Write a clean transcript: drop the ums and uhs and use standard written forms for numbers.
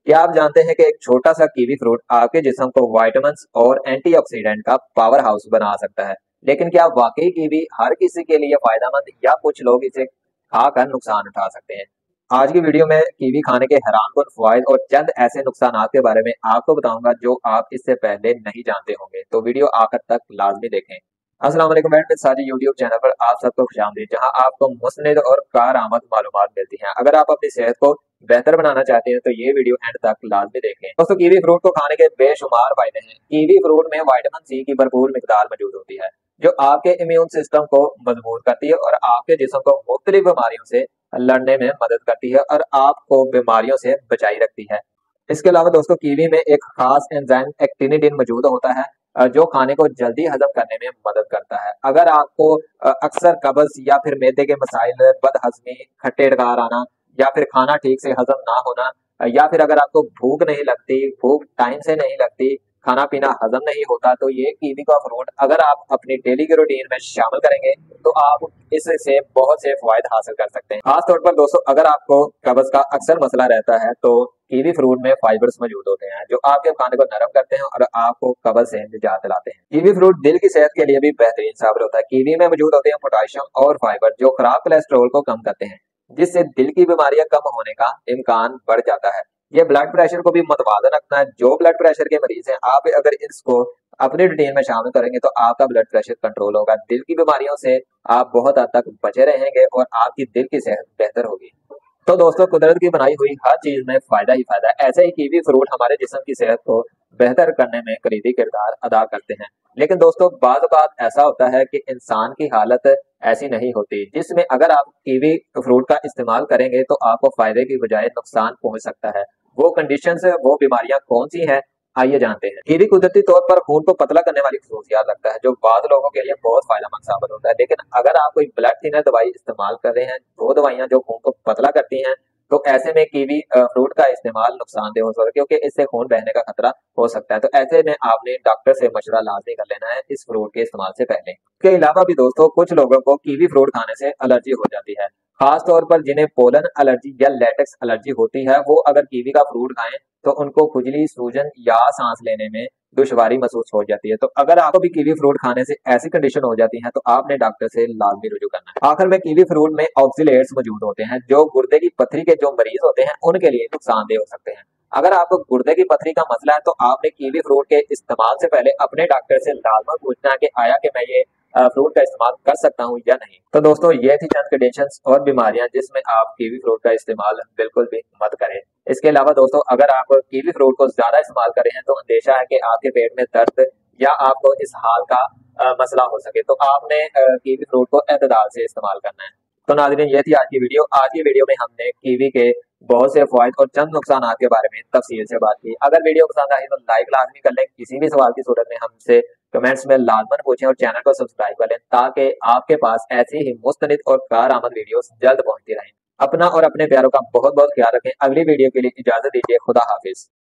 क्या आप जानते हैं कि एक छोटा सा कीवी फ्रूट आपके जिस्म को विटामिन्स और एंटीऑक्सीडेंट का पावर हाउस बना सकता है। लेकिन क्या वाकई कीवी हर किसी के लिए फायदेमंद या कुछ लोग इसे खाकर नुकसान उठा सकते हैं? आज की वीडियो में कीवी खाने के हैरानकुन फवायद और चंद ऐसे नुकसानात के बारे में आपको बताऊंगा जो आप इससे पहले नहीं जानते होंगे। तो वीडियो आखिर तक लाजमी देखें। अस्सलाम वालेकुम फ्रेंड्स, सारी यूट्यूब चैनल पर आप सबको खुशामदीद, जहां आपको मुस्निद और कारआमद मालूमात मिलती हैं। अगर आप अपनी सेहत को बेहतर बनाना चाहते हैं तो ये वीडियो एंड तक लाजमी देखें। दोस्तों, कीवी फ्रूट को खाने के बेशुमार फायदे हैं। कीवी फ्रूट में विटामिन सी की भरपूर मिकदार मौजूद होती है, जो आपके इम्यून सिस्टम को मजबूत करती है और आपके जिस्म को मुख्तलिफ बीमारियों से लड़ने में मदद करती है और आपको बीमारियों से बचाई रखती है। इसके अलावा दोस्तों, कीवी में एक खास एंजाइम एक्टिनिडिन मौजूद होता है, जो खाने को जल्दी हजम करने में मदद करता है। अगर आपको अक्सर कब्ज या फिर मैदे के मसाइल, बदहजमी, खट्टे डकार आना या फिर खाना ठीक से हजम ना होना, या फिर अगर आपको भूख नहीं लगती, भूख टाइम से नहीं लगती, खाना पीना हजम नहीं होता, तो ये कीवी का फ्रूट अगर आप अपनी डेली के रूटीन में शामिल करेंगे तो आप इससे बहुत से फायदे हासिल कर सकते हैं। खास तौर पर दोस्तों, अगर आपको कब्ज का अक्सर मसला रहता है तो कीवी फ्रूट में फाइबर्स मौजूद होते हैं, जो आपके खाने को नरम करते हैं और आपको कब्ज से निजात दिलाते हैं। कीवी फ्रूट दिल की सेहत के लिए भी बेहतरीन साबित होता है। कीवी में मौजूद होते हैं पोटेशियम और फाइबर, जो खराब कोलेस्ट्रॉल को कम करते हैं, जिससे दिल की बीमारियां कम होने का इम्कान बढ़ जाता है। ये ब्लड प्रेशर को भी मुतवाजन रखता है। जो ब्लड प्रेशर के मरीज हैं, आप अगर इसको अपनी रूटीन में शामिल करेंगे तो आपका ब्लड प्रेशर कंट्रोल होगा, दिल की बीमारियों से आप बहुत हद तक बचे रहेंगे और आपकी दिल की सेहत बेहतर होगी। तो दोस्तों, कुदरत की बनाई हुई हर चीज में फायदा ही फायदा है। ऐसे ही कीवी फ्रूट हमारे जिस्म की सेहत को बेहतर करने में कलीदी किरदार अदा करते हैं। लेकिन दोस्तों, बाज़ औक़ात ऐसा होता है कि इंसान की हालत ऐसी नहीं होती, जिसमें अगर आप कीवी फ्रूट का इस्तेमाल करेंगे तो आपको फायदे की बजाय नुकसान पहुंच सकता है। वो कंडीशंस, वो बीमारियां कौन सी हैं, आइए जानते हैं। कीवी कुदरती तौर पर खून को पतला करने वाली खसूसियात रखता है, जो बाद लोगों के लिए बहुत फायदेमंद साबित होता है। लेकिन अगर आप कोई ब्लड थिनर दवाई इस्तेमाल कर रहे हैं, वो दवाइयां जो खून को पतला करती हैं, तो ऐसे में कीवी फ्रूट का इस्तेमाल नुकसानदेह हो सकता है, क्योंकि इससे खून बहने का खतरा हो सकता है। तो ऐसे में आपने डॉक्टर से मशवरा लाजमी कर लेना है इस फ्रूट के इस्तेमाल से पहले। इसके अलावा भी दोस्तों, कुछ लोगों को कीवी फ्रूट खाने से एलर्जी हो जाती है, खास तौर पर जिन्हें पोलन एलर्जी या लेटेक्स एलर्जी होती है। वो अगर कीवी का फ्रूट खाएं तो उनको खुजली, सूजन या सांस लेने में दुश्वारी महसूस हो जाती है। तो अगर आपको भी कीवी फ्रूट खाने से ऐसी कंडीशन हो जाती है तो आपने डॉक्टर से लाजमी रुजू करना है। आखिर में, कीवी फ्रूट में ऑक्सीलेट्स मौजूद होते हैं, जो गुर्दे की पथरी के जो मरीज होते हैं उनके लिए नुकसानदेह हो सकते हैं। अगर आपको गुर्दे की पथरी का मसला है तो आपने कीवी फ्रूट के इस्तेमाल से पहले अपने डॉक्टर से लाजमी पूछना है कि आया कि मैं ये फ्रूट का इस्तेमाल कर सकता हूँ या नहीं। तो दोस्तों, ये थी चंद कंडीशंस और बीमारियां जिसमें आप कीवी फ्रूट का इस्तेमाल बिल्कुल भी मत करें। इसके अलावा दोस्तों, अगर आप कीवी फ्रूट को ज्यादा इस्तेमाल कर रहे हैं तो अंदेशा है कि आपके पेट में दर्द या आपको इस हाल का मसला हो सके, तो आपने कीवी फ्रूट को एतदाल से इस्तेमाल करना है। तो नाज़रीन, ये थी आज की वीडियो। आज की वीडियो में हमने कीवी के बहुत से फायदे और चंद नुकसान के बारे में तफसील से बात की। अगर वीडियो पसंद आई तो लाइक लाजमी कर लें। किसी भी सवाल की सूरत में हमसे कमेंट्स में लाजमन पूछें और चैनल को सब्सक्राइब कर लें, ताकि आपके पास ऐसी ही मुस्तनिद और कारआमद वीडियोस जल्द पहुंचती रहें। अपना और अपने प्यारों का बहुत बहुत ख्याल रखें। अगली वीडियो के लिए इजाजत दीजिए। खुदा हाफिज।